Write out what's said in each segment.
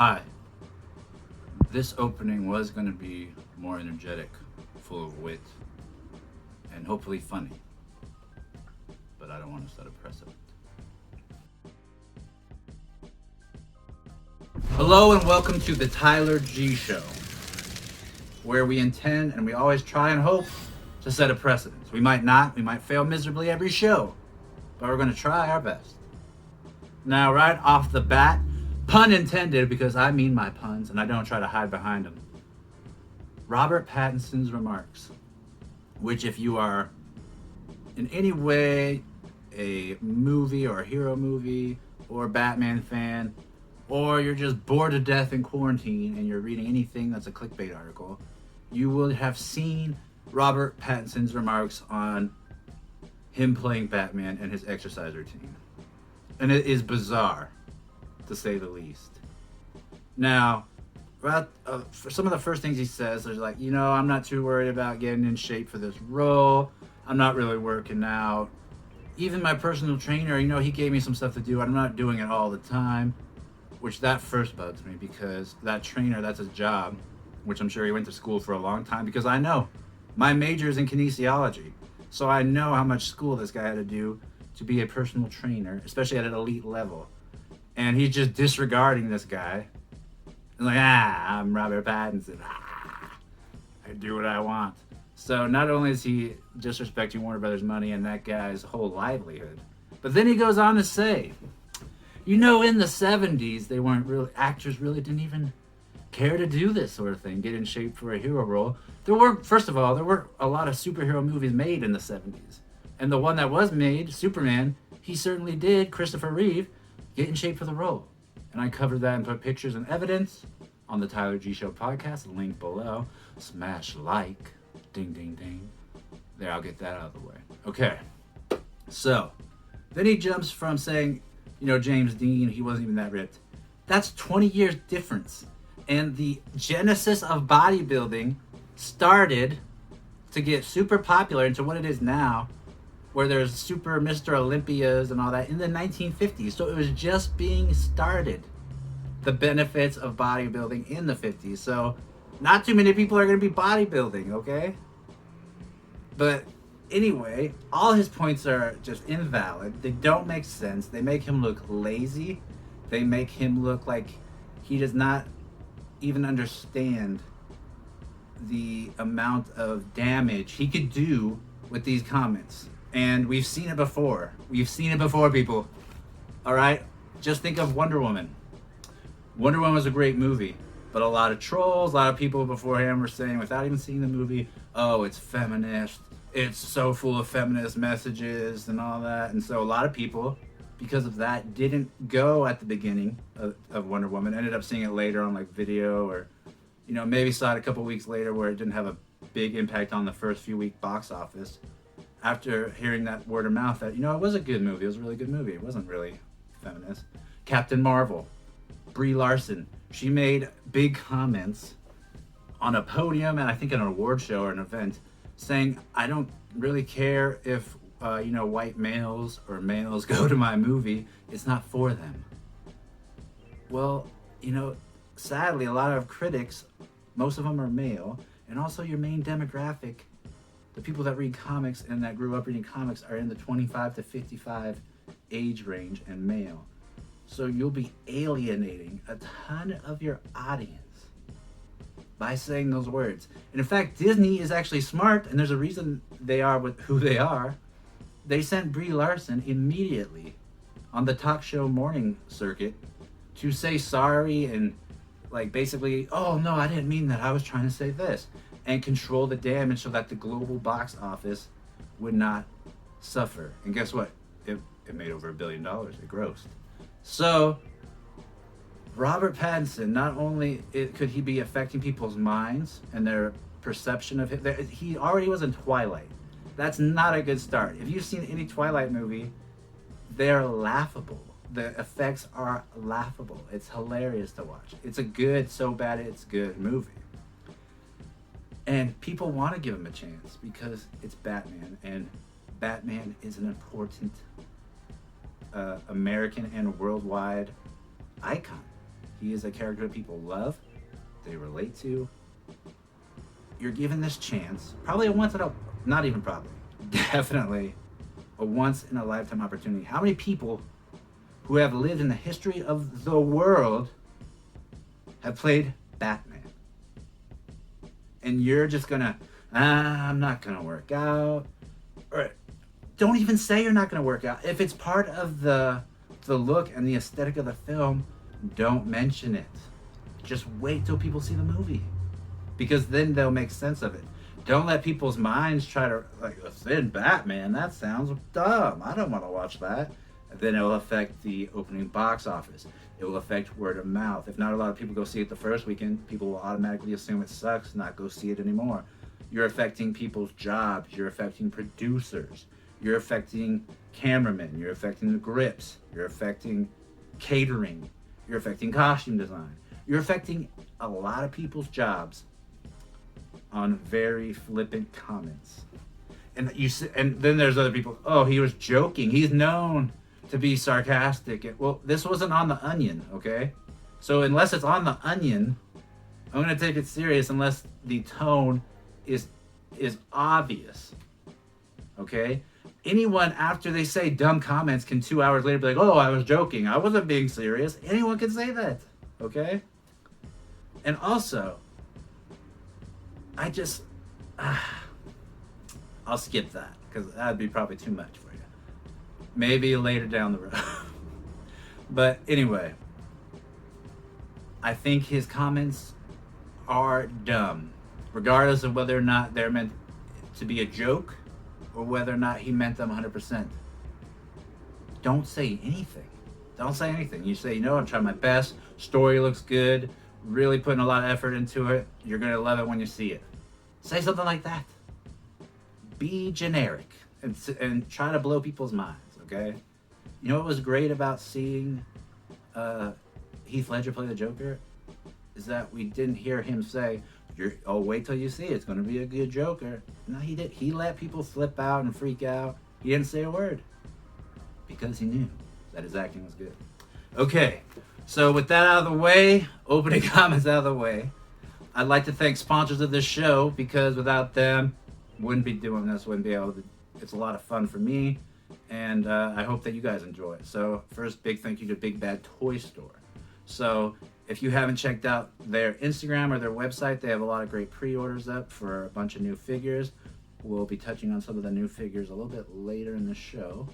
Hi. This opening was going to be more energetic, full of wit, and hopefully funny. But I don't want to set a precedent. Hello and welcome to the Tyler G Show, where we intend and we always try and hope to set a precedent. We might not, we might fail miserably every show, but we're going to try our best. Now, right off the bat, pun intended, because I mean my puns and I don't try to hide behind them. Robert Pattinson's remarks, which if you are in any way a movie or a hero movie or a Batman fan, or you're just bored to death in quarantine and you're reading anything that's a clickbait article, you will have seen Robert Pattinson's remarks on him playing Batman and his exercise routine. And it is bizarre, to say the least. Now, for some of the first things he says, there's like, I'm not too worried about getting in shape for this role. I'm not really working out. Even my personal trainer, he gave me some stuff to do. I'm not doing it all the time, which that first bugs me because that trainer, that's his job, which I'm sure he went to school for a long time because I know. My major is in kinesiology, so I know how much school this guy had to do to be a personal trainer, especially at an elite level. And he's just disregarding this guy. And like, I'm Robert Pattinson. I do what I want. So not only is he disrespecting Warner Brothers' money and that guy's whole livelihood, but then he goes on to say, in the 70s, actors really didn't even care to do this sort of thing, get in shape for a hero role. There were a lot of superhero movies made in the 70s. And the one that was made, Superman, he certainly did, Christopher Reeve, get in shape for the role. And I covered that and put pictures and evidence on the Tyler G Show podcast, link below. Smash like, ding, ding, ding. There, I'll get that out of the way. Okay, so then he jumps from saying, James Dean, he wasn't even that ripped. That's 20 years difference. And the genesis of bodybuilding started to get super popular into what it is now, where there's super Mr. Olympias and all that in the 1950s. So it was just being started, the benefits of bodybuilding in the 50s. So not too many people are going to be bodybuilding, okay? But anyway, all his points are just invalid. They don't make sense. They make him look lazy. They make him look like he does not even understand the amount of damage he could do with these comments. And we've seen it before. We've seen it before, people. All right? Just think of Wonder Woman. Wonder Woman was a great movie, but a lot of trolls, a lot of people beforehand were saying, without even seeing the movie, oh, it's feminist. It's so full of feminist messages and all that. And so a lot of people, because of that, didn't go at the beginning of Wonder Woman, ended up seeing it later on like video or, maybe saw it a couple weeks later where it didn't have a big impact on the first few week box office. After hearing that word of mouth that, it was a good movie. It was a really good movie. It wasn't really feminist. Captain Marvel, Brie Larson, she made big comments on a podium and I think an award show or an event saying, I don't really care if, white males or males go to my movie. It's not for them. Well, sadly, a lot of critics, most of them are male, and also your main demographic, the people that read comics and that grew up reading comics are in the 25 to 55 age range and male. So you'll be alienating a ton of your audience by saying those words. And in fact, Disney is actually smart, and there's a reason they are with who they are. They sent Brie Larson immediately on the talk show morning circuit to say sorry and basically, oh no, I didn't mean that. I was trying to say this. And control the damage so that the global box office would not suffer. And guess what? It made over $1 billion. It grossed. So Robert Pattinson, not only could he be affecting people's minds and their perception of him, he already was in Twilight. That's not a good start. If you've seen any Twilight movie, they're laughable. The effects are laughable. It's hilarious to watch. It's a good, so bad it's good movie. And people want to give him a chance because it's Batman, and Batman is an important American and worldwide icon. He is a character that people love, they relate to. You're given this chance, probably a once in a, not even probably, definitely a once in a lifetime opportunity. How many people who have lived in the history of the world have played Batman? And you're just gonna, I'm not gonna work out. Or don't even say you're not gonna work out. If it's part of the look and the aesthetic of the film, don't mention it. Just wait till people see the movie, because then they'll make sense of it. Don't let people's minds try to, like, a thin Batman, that sounds dumb, I don't want to watch that. Then it will affect the opening box office. It will affect word of mouth. If not a lot of people go see it the first weekend, people will automatically assume it sucks, not go see it anymore. You're affecting people's jobs. You're affecting producers. You're affecting cameramen. You're affecting the grips. You're affecting catering. You're affecting costume design. You're affecting a lot of people's jobs on very flippant comments. And then there's other people, oh, he was joking. He's known to be sarcastic. Well, this wasn't on The Onion, okay? So unless it's on The Onion, I'm going to take it serious unless the tone is obvious, okay? Anyone, after they say dumb comments, can 2 hours later be like, oh, I was joking. I wasn't being serious. Anyone can say that, okay? And also, I'll skip that because that'd be probably too much for you. Maybe later down the road. But anyway, I think his comments are dumb, regardless of whether or not they're meant to be a joke or whether or not he meant them 100%. Don't say anything. Don't say anything. You say, I'm trying my best. Story looks good. Really putting a lot of effort into it. You're going to love it when you see it. Say something like that. Be generic and try to blow people's minds, okay? You know what was great about seeing Heath Ledger play the Joker? Is that we didn't hear him say, wait till you see it. It's going to be a good Joker. No, he did. He let people flip out and freak out. He didn't say a word because he knew that his acting was good. Okay, so with that out of the way, opening comments out of the way, I'd like to thank sponsors of this show, because without them, wouldn't be doing this, wouldn't be able to. It's a lot of fun for me, and I hope that you guys enjoy it. So first, big thank you to Big Bad Toy Store. So if you haven't checked out their Instagram or their website, they have a lot of great pre-orders up for a bunch of new figures. We'll be touching on some of the new figures a little bit later in the show.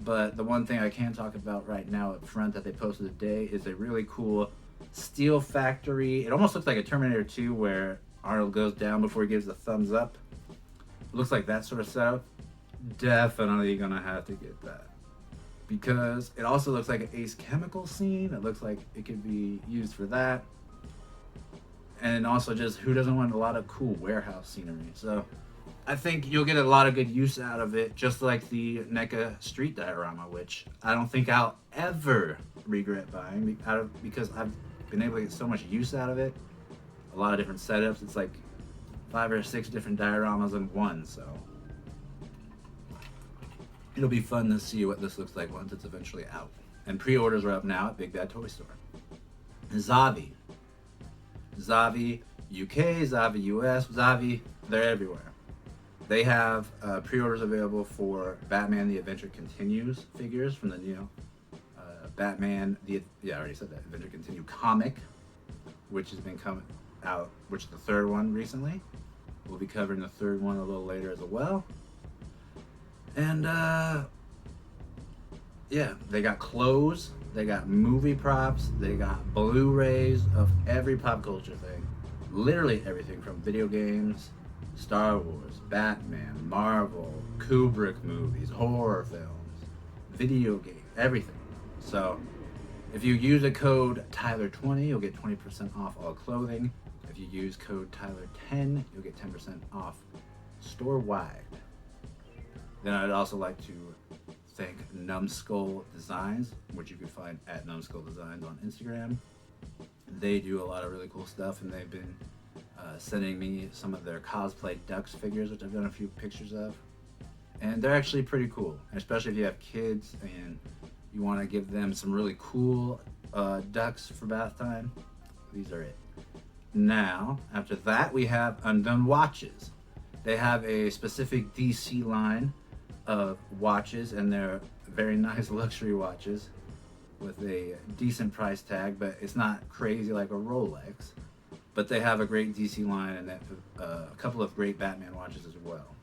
But the one thing I can talk about right now up front that they posted today is a really cool steel factory. It almost looks like a Terminator 2 where Arnold goes down before he gives the thumbs up. It looks like that sort of setup. Definitely gonna have to get that, because it also looks like an Ace Chemical scene. It looks like it could be used for that. And also, just who doesn't want a lot of cool warehouse scenery? So I think you'll get a lot of good use out of it, just like the NECA street diorama, which I don't think I'll ever regret buying because I've been able to get so much use out of it. A lot of different setups. It's like 5 or 6 different dioramas in one, so it'll be fun to see what this looks like once it's eventually out. And pre-orders are up now at Big Bad Toy Store. Zavi UK, Zavi US, Zavi, they're everywhere. They have pre-orders available for Batman The Adventure Continues figures from the new Batman, I already said that, Adventure Continue comic, which has been coming out, which is the third one recently. We'll be covering the third one a little later as well. And they got clothes, they got movie props, they got Blu-rays of every pop culture thing. Literally everything from video games, Star Wars, Batman, Marvel, Kubrick movies, horror films, video games, everything. So if you use the code Tyler20, you'll get 20% off all clothing. If you use code Tyler10, you'll get 10% off store-wide. Then I'd also like to thank Numskull Designs, which you can find at Numskull Designs on Instagram. They do a lot of really cool stuff, and they've been sending me some of their cosplay Ducks figures, which I've done a few pictures of. And they're actually pretty cool, especially if you have kids and you want to give them some really cool ducks for bath time. These are it. Now, after that, we have Undone Watches. They have a specific DC line of watches, and they're very nice luxury watches with a decent price tag, but it's not crazy like a Rolex. But they have a great DC line and a couple of great Batman watches as well.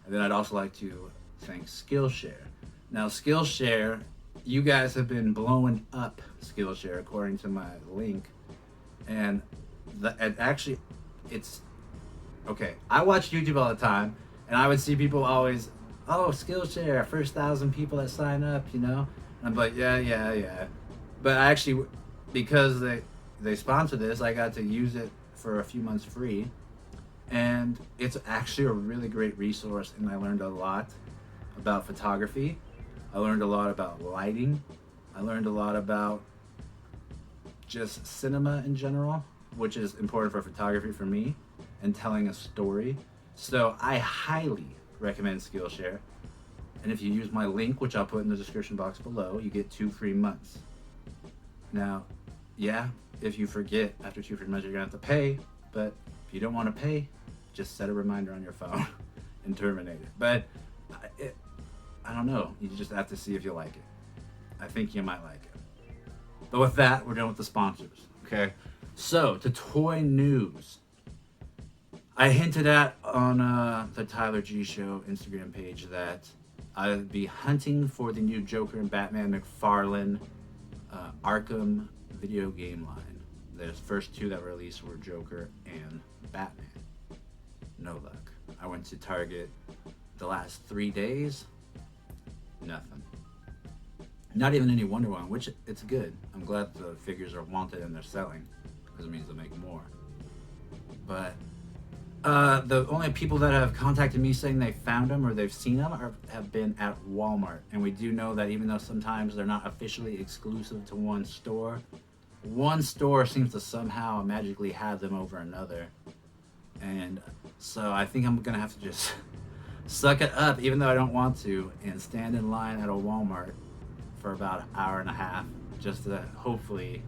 And then I'd also like to thank Skillshare. Now, Skillshare, you guys have been blowing up Skillshare according to my link, and actually, it's okay. I watch YouTube all the time, and I would see people always, oh, Skillshare, first 1,000 people that sign up, you know. And I'm like, yeah. But I actually, because they sponsor this, I got to use it for a few months free, and it's actually a really great resource. And I learned a lot about photography. I learned a lot about lighting. I learned a lot about just cinema in general, which is important for photography for me, and telling a story. So I highly recommend Skillshare. And if you use my link, which I'll put in the description box below, you get 2 free months. Now, yeah, if you forget after 2 free months, you're gonna have to pay. But if you don't want to pay, just set a reminder on your phone and terminate it. But I don't know. You just have to see if you like it. I think you might like it. But with that, we're done with the sponsors. Okay. So to toy news. I hinted at on the Tyler G Show Instagram page that I'd be hunting for the new Joker and Batman McFarlane Arkham video game line. The first 2 that were released were Joker and Batman. No luck. I went to Target the last 3 days. Nothing. Not even any Wonder Woman, which it's good. I'm glad the figures are wanted and they're selling, because it means they'll make more. But the only people that have contacted me saying they found them or they've seen them have been at Walmart. And we do know that even though sometimes they're not officially exclusive to one store seems to somehow magically have them over another. And so I think I'm gonna have to just suck it up, even though I don't want to, and stand in line at a Walmart for about an hour and a half just to hopefully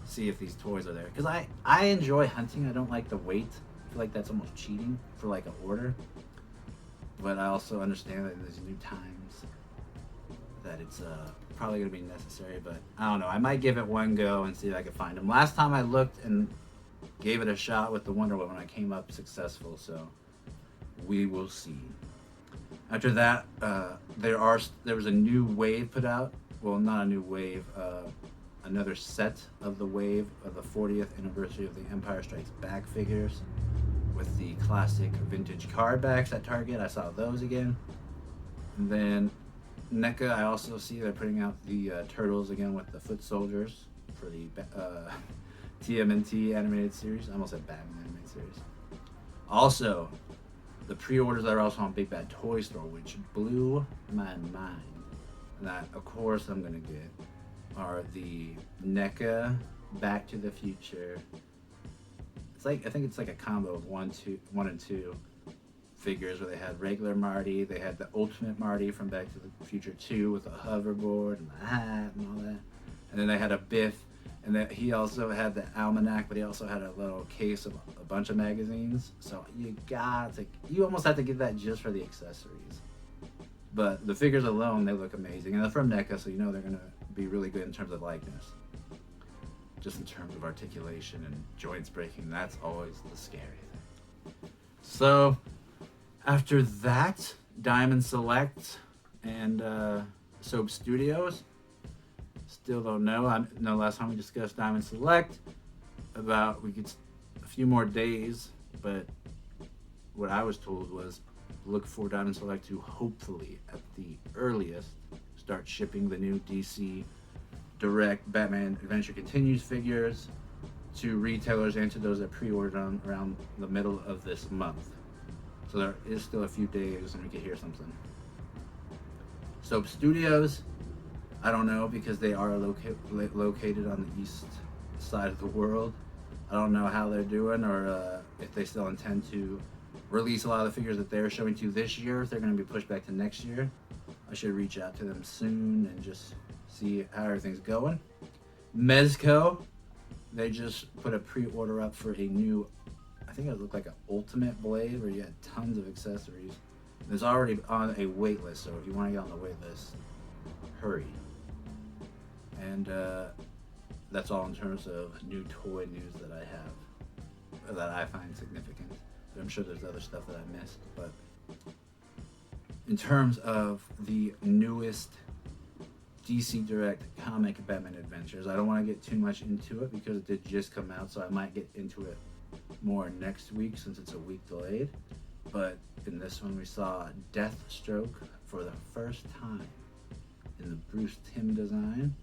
see if these toys are there. Because I enjoy hunting. I don't like the wait. I feel like that's almost cheating for like an order. But I also understand that in these new times that it's probably going to be necessary. But I don't know. I might give it one go and see if I can find them. Last time I looked and gave it a shot with the Wonder Woman, I came up successful. So we will see. After that, there was a new wave put out. Well, not a new wave. Another set of the wave of the 40th anniversary of the Empire Strikes Back figures with the classic vintage card backs at Target. I saw those again. And then NECA, I also see they're putting out the Turtles again with the foot soldiers for the TMNT animated series. I almost said Batman animated series. Also, the pre-orders that are also on Big Bad Toy Store, which blew my mind. That, of course, I'm gonna get are the NECA Back to the Future. It's like, I think it's like a combo of 1 and 2 figures where they had regular Marty, they had the Ultimate Marty from Back to the Future 2 with a hoverboard and the hat and all that, and then they had a Biff, and then he also had the almanac, but he also had a little case of a bunch of magazines. So you almost have to get that just for the accessories. But the figures alone, they look amazing, and they're from NECA, so you know they're gonna be really good in terms of likeness. Just in terms of articulation and joints breaking, that's always the scary thing. So after that, Diamond Select and Soap Studios. Still don't know. I know last time we discussed Diamond Select about we could a few more days, but what I was told was look for Diamond Select to hopefully at the earliest start shipping the new DC Direct Batman Adventure Continues figures to retailers and to those that pre-ordered on around the middle of this month. So there is still a few days and we can hear something. Soap Studios, I don't know, because they are located on the east side of the world. I don't know how they're doing, or if they still intend to release a lot of the figures that they're showing to this year, if they're going to be pushed back to next year. I should reach out to them soon and just see how everything's going. Mezco, they just put a pre-order up for a new, I think it looked like an ultimate blade where you had tons of accessories. It's already on a wait list, so if you want to get on the wait list, hurry. And that's all in terms of new toy news that I have, that I find significant. I'm sure there's other stuff that I missed, but in terms of the newest DC Direct comic Batman Adventures, I don't want to get too much into it because it did just come out, so I might get into it more next week since it's a week delayed. But in this one, we saw Deathstroke for the first time in the Bruce Timm design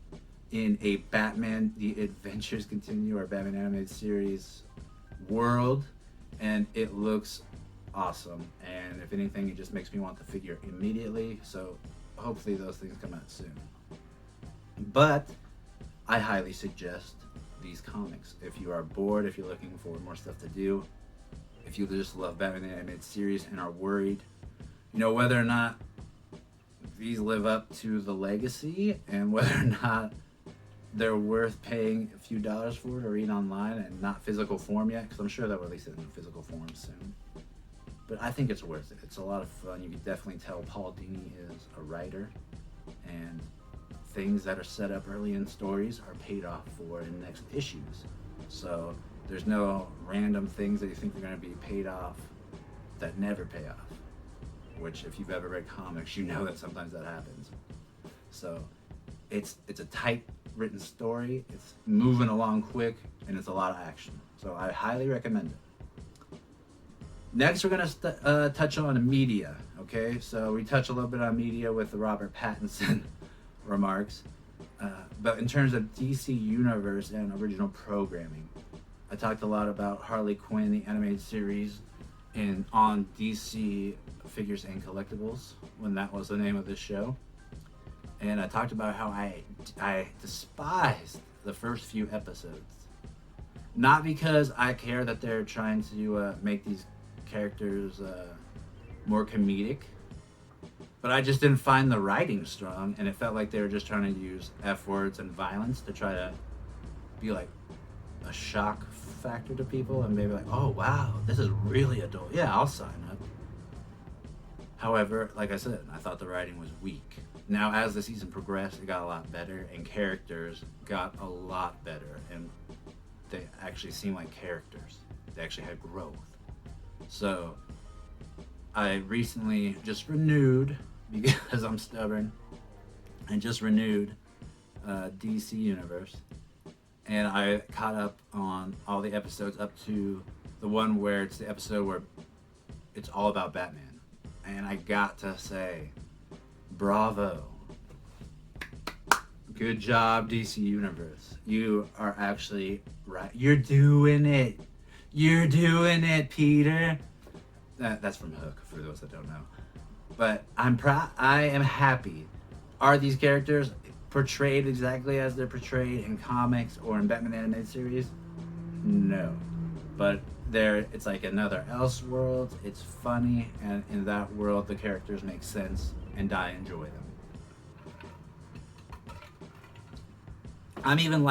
in a Batman The Adventures Continue, or Batman Animated Series world, and it looks awesome. And if anything, it just makes me want the figure immediately, so hopefully those things come out soon. But I highly suggest these comics. If you are bored, if you're looking for more stuff to do, if you just love Batman the Animated Series and are worried, whether or not these live up to the legacy and whether or not they're worth paying a few dollars for to read online and not physical form yet, because I'm sure they'll release it in physical form soon. But I think it's worth it. It's a lot of fun. You can definitely tell Paul Dini is a writer, and things that are set up early in stories are paid off for in next issues. So there's no random things that you think are going to be paid off that never pay off, which if you've ever read comics, you know that sometimes that happens. So it's a tight written story, it's moving along quick, and it's a lot of action. So I highly recommend it. Next, we're going to touch on media, okay? So we touch a little bit on media with the Robert Pattinson remarks. But in terms of DC Universe and original programming, I talked a lot about Harley Quinn, the animated series, on DC Figures and Collectibles, when that was the name of this show. And I talked about how I despised the first few episodes. Not because I care that they're trying to make these characters more comedic, but I just didn't find the writing strong, and it felt like they were just trying to use F words and violence to try to be like a shock factor to people, and maybe like, oh wow, this is really adult. Yeah, I'll sign up. However, like I said, I thought the writing was weak. Now, as the season progressed, it got a lot better, and characters got a lot better, and they actually seemed like characters. They actually had growth. So I recently just renewed, because I'm stubborn, and just renewed DC Universe, and I caught up on all the episodes up to the one where it's the episode where it's all about Batman. And I got to say, bravo. Good job, DC Universe. You are actually right. You're doing it. You're doing it, Peter. That's from Hook, for those that don't know. But I'm proud. I am happy. Are these characters portrayed exactly as they're portrayed in comics or in Batman animated series? No. But it's like another Elseworld. It's funny, and in that world, the characters make sense, and I enjoy them. I'm even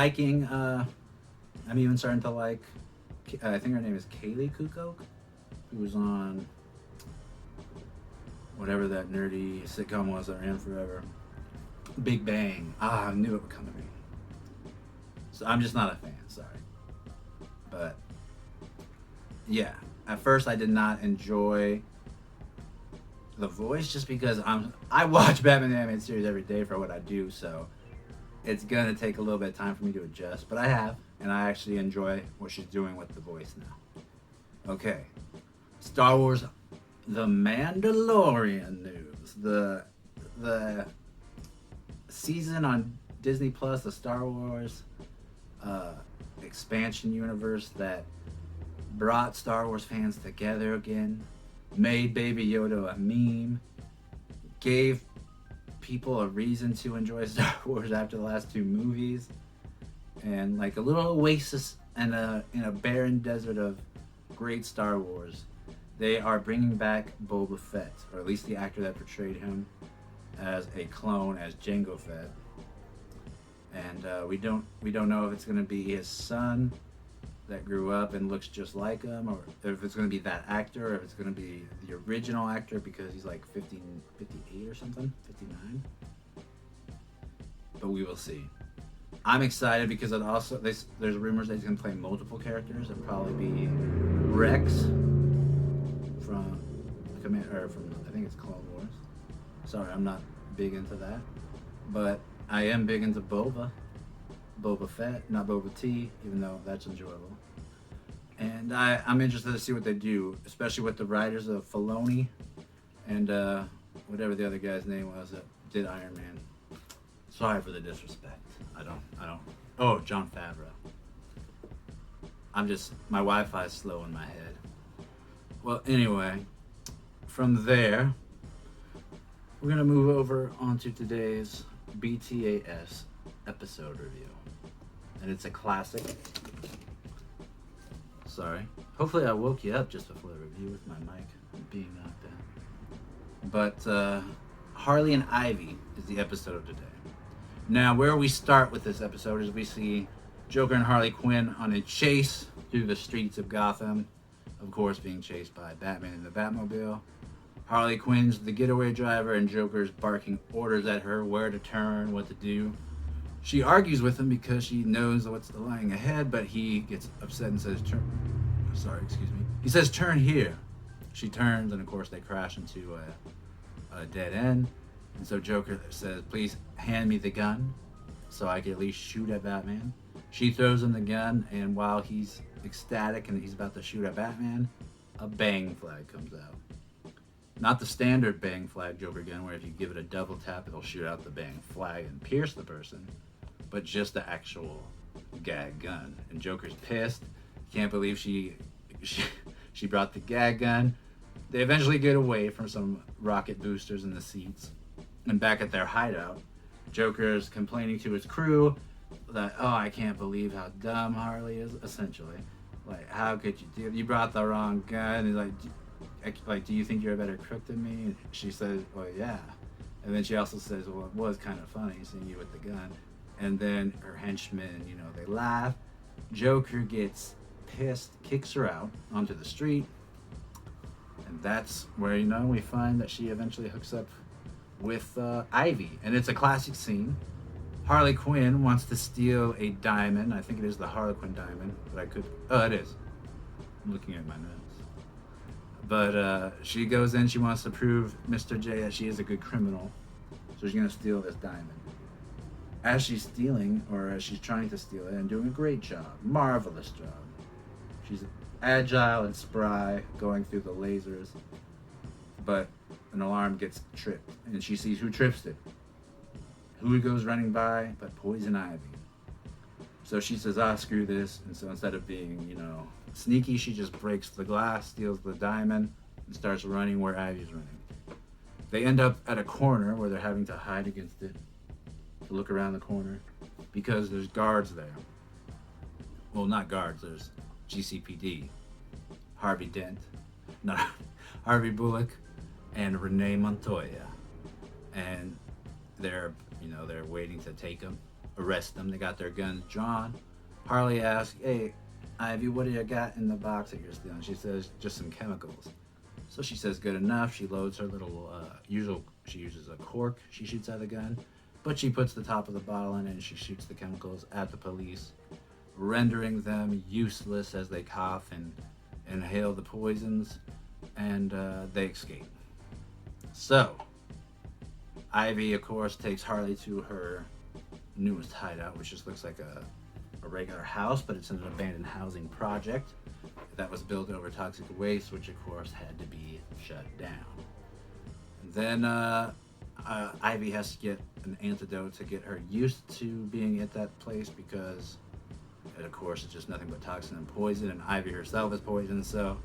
starting to like, I think her name is Kaylee Kukoc, who was on whatever that nerdy sitcom was that ran forever. Big Bang. I knew it would come to me. So I'm just not a fan, sorry. But yeah, at first I did not enjoy the voice just because I watch Batman the Animated Series every day for what I do, so it's gonna take a little bit of time for me to adjust, but I have, and I actually enjoy what she's doing with the voice now. Okay, Star Wars, The Mandalorian news. The season on Disney Plus, the Star Wars expansion universe that brought Star Wars fans together again, made Baby Yoda a meme, gave people a reason to enjoy Star Wars after the last two movies, and like a little oasis in a barren desert of great Star Wars. They are bringing back Boba Fett, or at least the actor that portrayed him as a clone, as Jango Fett. and we don't know if it's going to be his son that grew up and looks just like him, or if it's going to be that actor, or if it's going to be the original actor because he's like 58 or something, 59. But we will see. I'm excited because it also there's rumors that he's going to play multiple characters. It'll probably be Rex from I think it's Clone Wars. Sorry, I'm not big into that, but I am big into Boba Fett, not Boba Tea, even though that's enjoyable. And I'm interested to see what they do, especially with the writers of Filoni and whatever the other guy's name was that did Iron Man. Sorry for the disrespect. I don't. Oh, Jon Favreau. My Wi-Fi is slow in my head. Well, anyway, from there, we're gonna move over onto today's BTAS episode review, and it's a classic. Sorry. Hopefully, I woke you up just before the review with my mic being knocked out. But Harley and Ivy is the episode of today. Now, where we start with this episode is we see Joker and Harley Quinn on a chase through the streets of Gotham, of course being chased by Batman in the Batmobile. Harley Quinn's the getaway driver and Joker's barking orders at her where to turn, what to do. She argues with him because she knows what's lying ahead, but he gets upset and says, He says, turn here. She turns, and of course they crash into a dead end. And so Joker says, please hand me the gun so I can at least shoot at Batman. She throws him the gun, and while he's ecstatic and he's about to shoot at Batman, a bang flag comes out. Not the standard bang flag Joker gun, where if you give it a double tap, it'll shoot out the bang flag and pierce the person, but just the actual gag gun. And Joker's pissed. Can't believe she brought the gag gun. They eventually get away from some rocket boosters in the seats. And back at their hideout, Joker's complaining to his crew that, oh, I can't believe how dumb Harley is, essentially. Like, how could you do it? You brought the wrong gun. And he's like, do you think you're a better crook than me? And she says, well, yeah. And then she also says, well, it was kind of funny seeing you with the gun. And then her henchmen, they laugh. Joker gets pissed, kicks her out onto the street. And that's where, we find that she eventually hooks up with Ivy. And it's a classic scene. Harley Quinn wants to steal a diamond. I think it is the Harlequin diamond, but it is. I'm looking at my notes. But she goes in, she wants to prove Mr. J that she is a good criminal. So she's going to steal this diamond. As she's stealing, or as she's trying to steal it, and doing a great job, marvelous job. She's agile and spry, going through the lasers. But an alarm gets tripped, and she sees who trips it. Who goes running by but Poison Ivy. So she says, screw this. And so instead of being, sneaky, she just breaks the glass, steals the diamond, and starts running where Ivy's running. They end up at a corner where they're having to hide against it, to look around the corner, because there's guards there. Well, not guards, there's GCPD, Harvey Bullock, and Renee Montoya. And they're waiting to arrest them. They got their guns drawn. Harley asks, hey, Ivy, what do you got in the box that you're stealing? She says, just some chemicals. So she says, good enough. She loads her little, she uses a cork she shoots out of the gun, but she puts the top of the bottle in it and she shoots the chemicals at the police, rendering them useless as they cough and inhale the poisons, and they escape. So, Ivy, of course, takes Harley to her newest hideout, which just looks like a regular house, but it's an abandoned housing project that was built over toxic waste, which of course had to be shut down. And then Ivy has to get an antidote to get her used to being at that place, because it, of course, is just nothing but toxin and poison, and Ivy herself is poisoned, so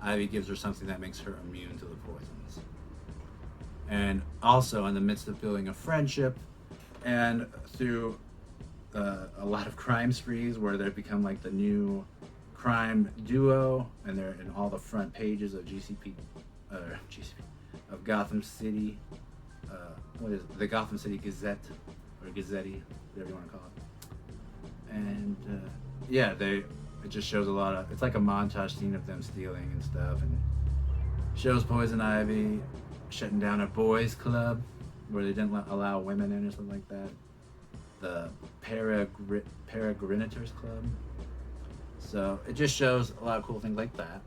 Ivy gives her something that makes her immune to the poisons. And also, in the midst of building a friendship, and through a lot of crime sprees where they become like the new crime duo, and they're in all the front pages of of Gotham City. What is it? The Gotham City Gazette, or Gazzetti, whatever you want to call it. And yeah, it just shows a lot of, it's like a montage scene of them stealing and stuff, and shows Poison Ivy shutting down a boys club where they didn't allow women in or something like that. The Peregrinators Club. So it just shows a lot of cool things like that,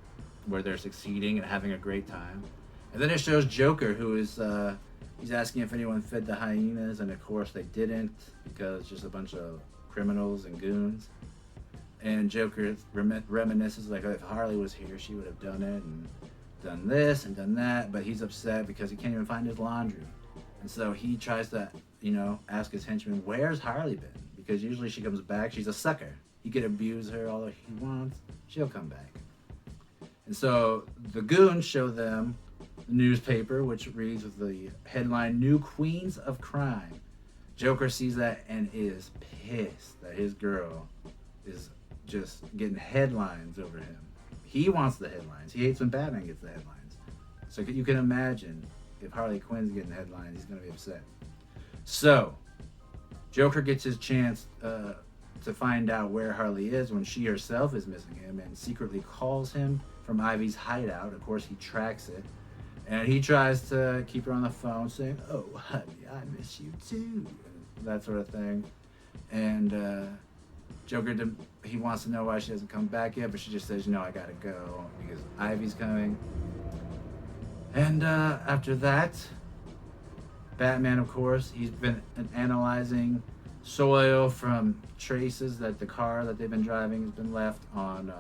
where they're succeeding and having a great time. And then it shows Joker, who is he's asking if anyone fed the hyenas, and of course they didn't, because it's just a bunch of criminals and goons. And Joker reminisces, like, if Harley was here, she would have done it and done this and done that, but he's upset because he can't even find his laundry. And so he tries to, ask his henchman, where's Harley been? Because usually she comes back, she's a sucker. He could abuse her all he wants, she'll come back. And so the goons show them the newspaper, which reads with the headline, New Queens of Crime. Joker sees that and is pissed that his girl is just getting headlines over him. He wants the headlines. He hates when Batman gets the headlines. So you can imagine if Harley Quinn's getting headlines, he's going to be upset. So Joker gets his chance to find out where Harley is when she herself is missing him, and secretly calls him from Ivy's hideout. Of course, he tracks it, and he tries to keep her on the phone saying, oh, honey, I miss you too, that sort of thing. And Joker, he wants to know why she hasn't come back yet, but she just says, I gotta go because Ivy's coming. And after that, Batman, of course, he's been analyzing soil from traces that the car that they've been driving has been left on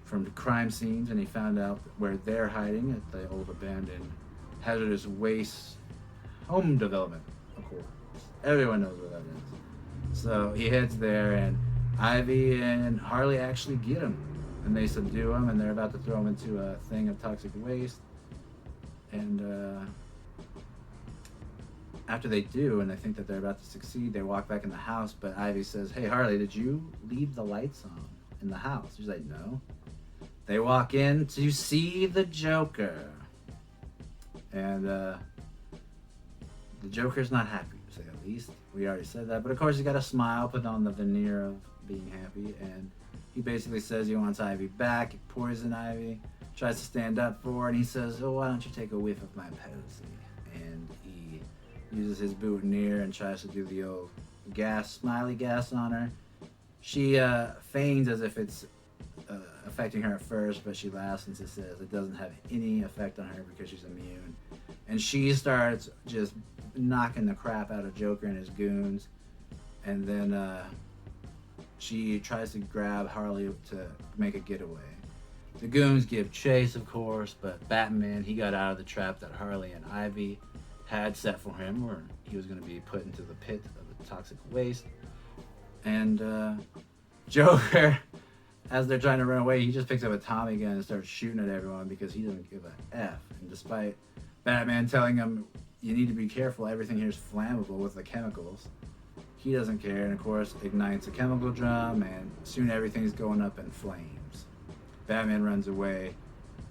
from the crime scenes, and he found out where they're hiding at the old abandoned hazardous waste home development, of course. Everyone knows where that is. So he heads there, and Ivy and Harley actually get him, and they subdue him, and they're about to throw him into a thing of toxic waste. And after they do, and they think that they're about to succeed, they walk back in the house, but Ivy says, hey, Harley, did you leave the lights on in the house? She's like, no. They walk in to see the Joker. And the Joker's not happy, to say the least. We already said that. But of course, he got a smile, put on the veneer of being happy. And he basically says he wants Ivy back, Poison Ivy. Tries to stand up for her, and he says, oh, why don't you take a whiff of my posy? And he uses his boutonniere and tries to do the old smiley gas on her. She feigns as if it's affecting her at first, but she laughs and says it doesn't have any effect on her because she's immune. And she starts just knocking the crap out of Joker and his goons. And then she tries to grab Harley to make a getaway. The goons give chase, of course, but Batman, he got out of the trap that Harley and Ivy had set for him, where he was going to be put into the pit of the toxic waste. And Joker, as they're trying to run away, he just picks up a Tommy gun and starts shooting at everyone because he doesn't give a F. And despite Batman telling him, you need to be careful, everything here is flammable with the chemicals, he doesn't care, and of course ignites a chemical drum, and soon everything's going up in flames. Batman runs away,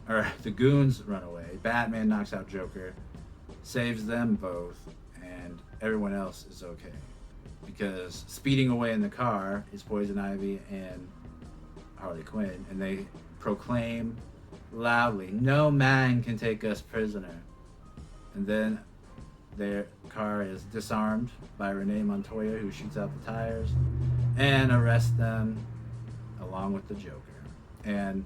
or the goons run away. Batman knocks out Joker, saves them both, and everyone else is okay. Because speeding away in the car is Poison Ivy and Harley Quinn, and they proclaim loudly, no man can take us prisoner. And then their car is disarmed by Renee Montoya, who shoots out the tires, and arrests them along with the Joker. And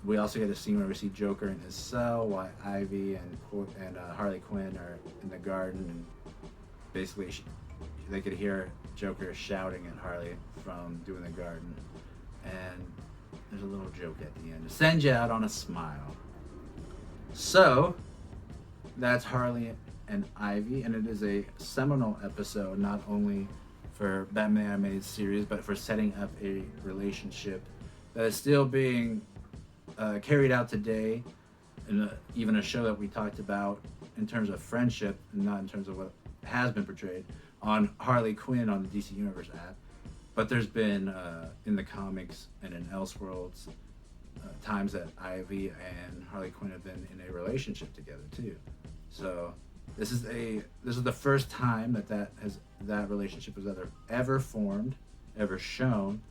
we also get a scene where we see Joker in his cell while Ivy and Harley Quinn are in the garden, and basically they could hear Joker shouting at Harley from doing the garden. And there's a little joke at the end to send you out on a smile. So that's Harley and Ivy, and it is a seminal episode, not only for Batman animated series, but for setting up a relationship that is still being carried out today, and even a show that we talked about in terms of friendship, and not in terms of what has been portrayed on Harley Quinn on the DC Universe app. But there's been, in the comics and in Elseworlds, times that Ivy and Harley Quinn have been in a relationship together too. So This is the first time that relationship was ever formed, ever shown,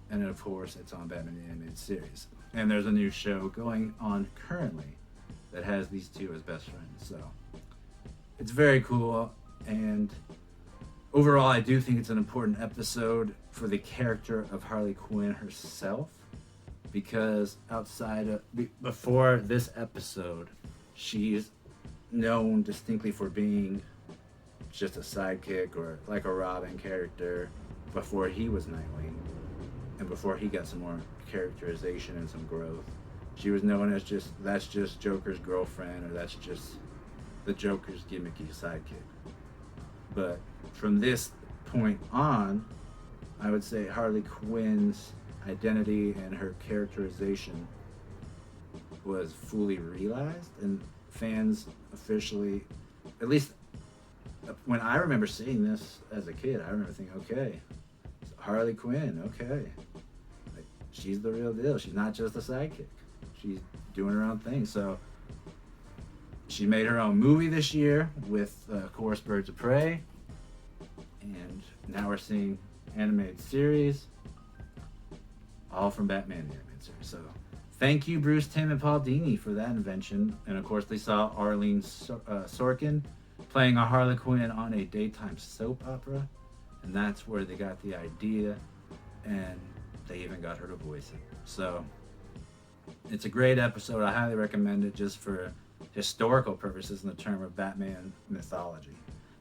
and of course it's on Batman the Animated Series. And there's a new show going on currently that has these two as best friends. So it's very cool, and overall I do think it's an important episode for the character of Harley Quinn herself, because before this episode, she's known distinctly for being just a sidekick or like a Robin character before he was Nightwing, and before he got some more characterization and some growth. She was known as that's just Joker's girlfriend, or that's just the Joker's gimmicky sidekick. But from this point on, I would say Harley Quinn's identity and her characterization was fully realized, and fans officially, at least when I remember seeing this as a kid, I remember thinking, okay, Harley Quinn, okay, like, she's the real deal. She's not just a sidekick. She's doing her own thing. So she made her own movie this year with, of course, Birds of Prey, and now we're seeing animated series, all from Batman the Animated Series. So thank you, Bruce Timm and Paul Dini, for that invention. And of course, they saw Arlene Sorkin playing a Harley Quinn on a daytime soap opera, and that's where they got the idea, and they even got her to voice it. So it's a great episode. I highly recommend it, just for historical purposes in the term of Batman mythology.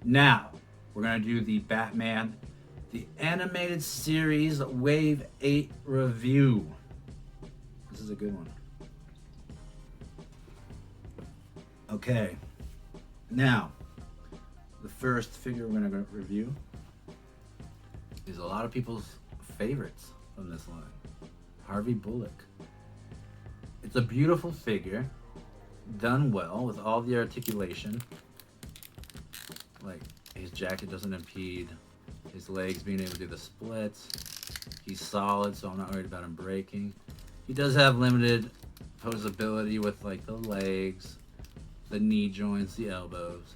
Now, we're going to do the Batman, the Animated Series Wave 8 review. This is a good one. Okay. Now, the first figure we're going to review is a lot of people's favorites from this line. Harvey Bullock. It's a beautiful figure, done well with all the articulation. Like, his jacket doesn't impede his legs being able to do the splits. He's solid, so I'm not worried about him breaking. He does have limited posability with like the legs, the knee joints, the elbows.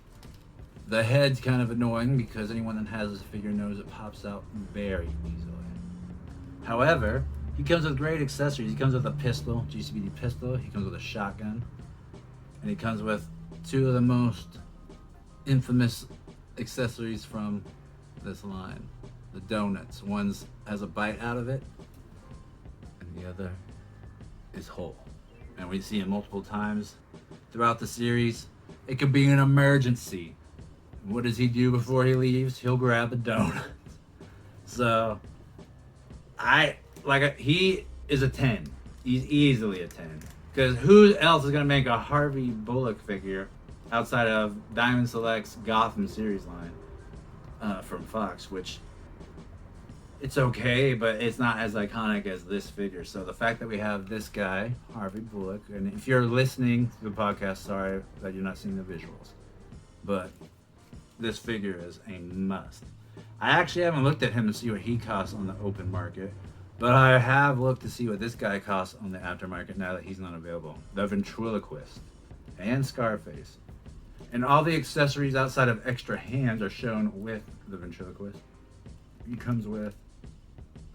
The head's kind of annoying because anyone that has this figure knows it pops out very easily. However, he comes with great accessories. He comes with a pistol, GCBD pistol. He comes with a shotgun. And he comes with two of the most infamous accessories from this line. The donuts. One has a bite out of it, and the other is whole. And we see it multiple times throughout the series. It could be an emergency. What does he do before he leaves? He'll grab a donut. So, he is a 10. He's easily a 10. Because who else is going to make a Harvey Bullock figure outside of Diamond Select's Gotham series line from Fox, which it's okay, but it's not as iconic as this figure. So the fact that we have this guy, Harvey Bullock, and if you're listening to the podcast, sorry that you're not seeing the visuals, but this figure is a must. I actually haven't looked at him to see what he costs on the open market, but I have looked to see what this guy costs on the aftermarket now that he's not available. The Ventriloquist and Scarface. And all the accessories outside of extra hands are shown with the Ventriloquist. He comes with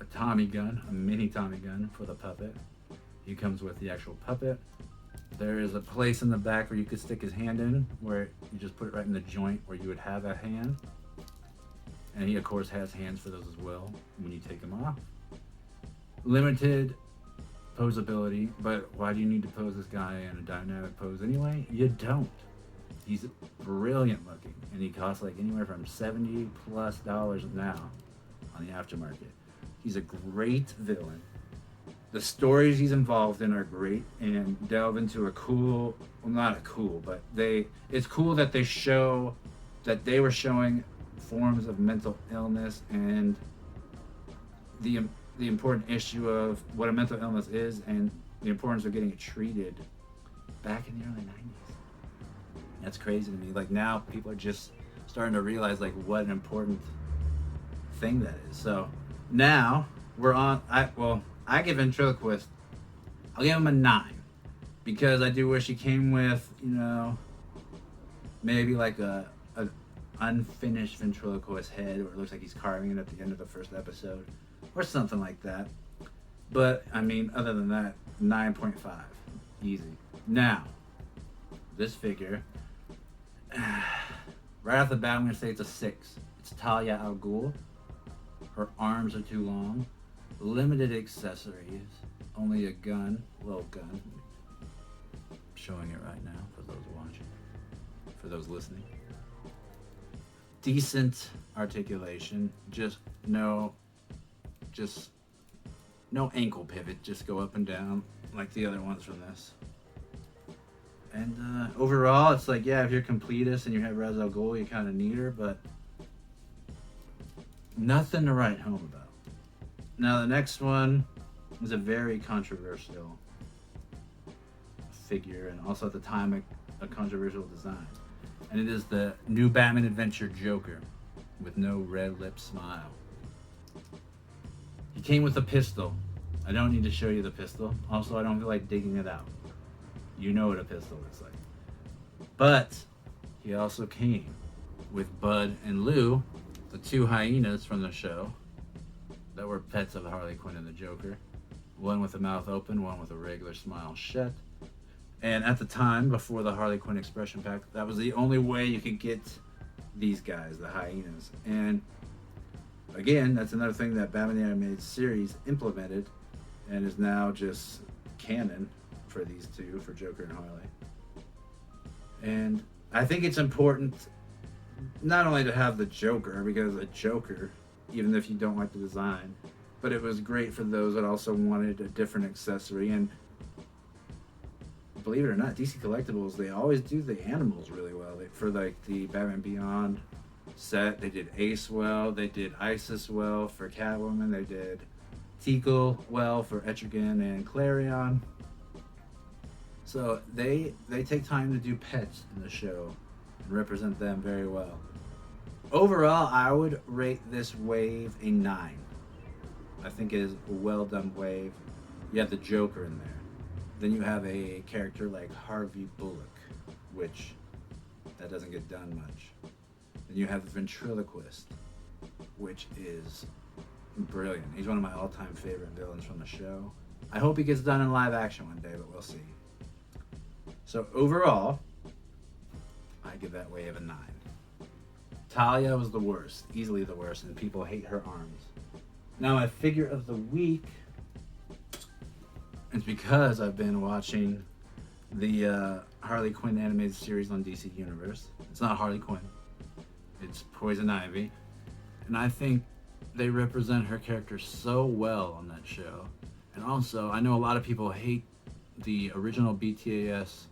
a Tommy gun, a mini Tommy gun for the puppet. He comes with the actual puppet. There is a place in the back where you could stick his hand in, where you just put it right in the joint where you would have a hand. And he, of course, has hands for those as well when you take them off. Limited posability, but why do you need to pose this guy in a dynamic pose anyway? You don't. He's brilliant looking, and he costs like anywhere from $70+ now on the aftermarket. He's a great villain. The stories he's involved in are great and delve into a cool, well, not a cool, but it's cool that they show that they were showing forms of mental illness and the important issue of what a mental illness is and the importance of getting it treated back in the early 90s. That's crazy to me. Like, now people are just starting to realize like what an important thing that is. So now we're on, I give Ventriloquist, I'll give him a 9 because I do wish he came with, maybe like a unfinished ventriloquist head, or it looks like he's carving it at the end of the first episode, or something like that. But I mean, other than that, 9.5, easy. Now, this figure, right off the bat, I'm gonna say it's a 6. It's Talia al Ghul. Her arms are too long, limited accessories, only a gun, little gun. I'm showing it right now for those watching, for those listening. Decent articulation, just no ankle pivot, just go up and down like the other ones from this. And overall, it's like, yeah, if you're completist and you have Ra's al Ghul, you kind of need her, but nothing to write home about. Now, the next one is a very controversial figure, and also at the time a controversial design. And it is the new Batman Adventure Joker with no red lip smile. He came with a pistol. I don't need to show you the pistol. Also, I don't feel like digging it out. You know what a pistol looks like. But he also came with Bud and Lou, the 2 hyenas from the show that were pets of Harley Quinn and the Joker. One with a mouth open, one with a regular smile shut. And at the time, before the Harley Quinn expression pack, that was the only way you could get these guys, the hyenas. And again, that's another thing that Batman the Animated Series implemented and is now just canon for these two, for Joker and Harley. And I think it's important not only to have the Joker, because the Joker, even if you don't like the design, but it was great for those that also wanted a different accessory. And believe it or not, DC Collectibles, they always do the animals really well. For like the Batman Beyond set, they did Ace well, they did Isis well for Catwoman, they did Tikal well for Etrigan and Clarion. So they take time to do pets in the show and represent them very well. Overall, I would rate this wave a 9. I think it is a well done wave. You have the Joker in there. Then you have a character like Harvey Bullock, which that doesn't get done much. Then you have the Ventriloquist, which is brilliant. He's one of my all-time favorite villains from the show. I hope he gets done in live action one day, but we'll see. So overall, I give that wave a 9. Talia was the worst, easily the worst, and people hate her arms. Now my figure of the week, it's because I've been watching the Harley Quinn animated series on DC Universe. It's not Harley Quinn, it's Poison Ivy. And I think they represent her character so well on that show. And also, I know a lot of people hate the original BTAS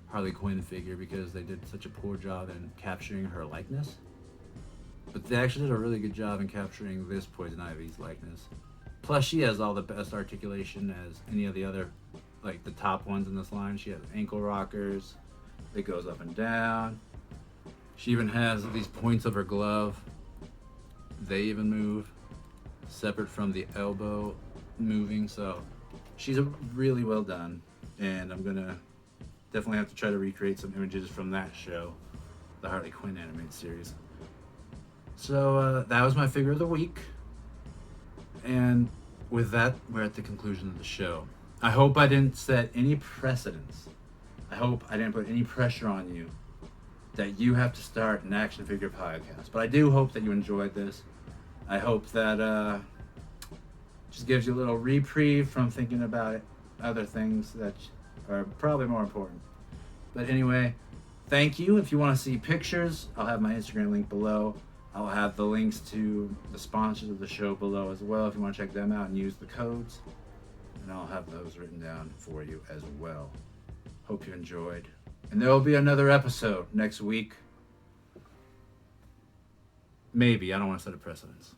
Harley Quinn figure because they did such a poor job in capturing her likeness. But they actually did a really good job in capturing this Poison Ivy's likeness. Plus, she has all the best articulation as any of the other, like the top ones in this line. She has ankle rockers. It goes up and down. She even has these points of her glove. They even move separate from the elbow moving. So she's really well done. And I'm gonna definitely have to try to recreate some images from that show, the Harley Quinn animated series. So that was my figure of the week. And with that, we're at the conclusion of the show. I hope I didn't set any precedents. I hope I didn't put any pressure on you that you have to start an action figure podcast. But I do hope that you enjoyed this. I hope that just gives you a little reprieve from thinking about other things that are probably more important. But anyway, thank you. If you want to see pictures, I'll have my Instagram link below. I'll have the links to the sponsors of the show below as well if you want to check them out and use the codes. And I'll have those written down for you as well. Hope you enjoyed. And there will be another episode next week. Maybe. I don't want to set a precedence.